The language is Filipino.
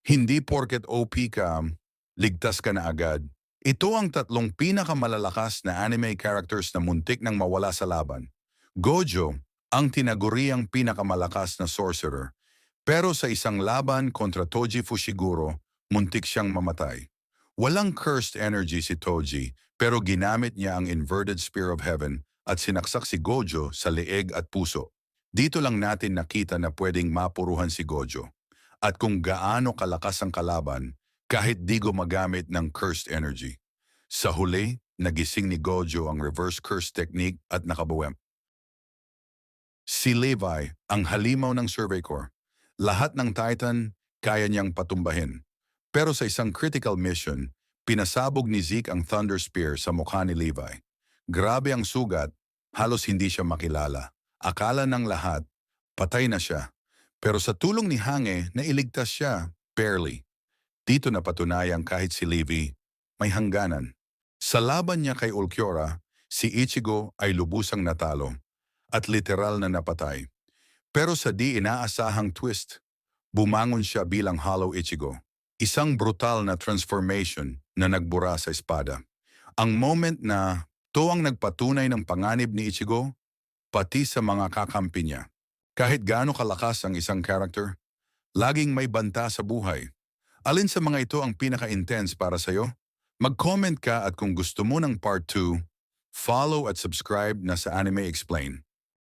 Hindi porket OP ka, ligtas ka na agad. Ito ang tatlong pinakamalalakas na anime characters na muntik nang mawala sa laban. Gojo, ang tinaguriang pinakamalakas na sorcerer. Pero sa isang laban kontra Toji Fushiguro, muntik siyang mamatay. Walang cursed energy si Toji, pero ginamit niya ang inverted spear of heaven at sinaksak si Gojo sa leeg at puso. Dito lang natin nakita na pwedeng mapuruhan si Gojo at kung gaano kalakas ang kalaban kahit di gumagamit ng cursed energy. Sa huli, nagising ni Gojo ang reverse curse technique at nakabuwem. Si Levi, ang halimaw ng Survey Corps. Lahat ng Titan, kaya niyang patumbahin. Pero sa isang critical mission, pinasabog ni Zeke ang Thunder Spear sa mukha ni Levi. Grabe ang sugat, halos hindi siya makilala. Akala ng lahat, patay na siya. Pero sa tulong ni Hange, nailigtas siya, barely. Dito napatunayang kahit si Levi, may hangganan. Sa laban niya kay Ulquiorra, si Ichigo ay lubusang natalo at literal na napatay. Pero sa di inaasahang twist, bumangon siya bilang Hollow Ichigo. Isang brutal na transformation na nagbura sa espada. Ang moment na to ang nagpatunay ng panganib ni Ichigo, pati sa mga kakampi niya. Kahit gaano kalakas ang isang character, laging may banta sa buhay. Alin sa mga ito ang pinaka-intense para sa'yo? Mag-comment ka at kung gusto mo ng part 2, follow at subscribe na sa Anime Explain.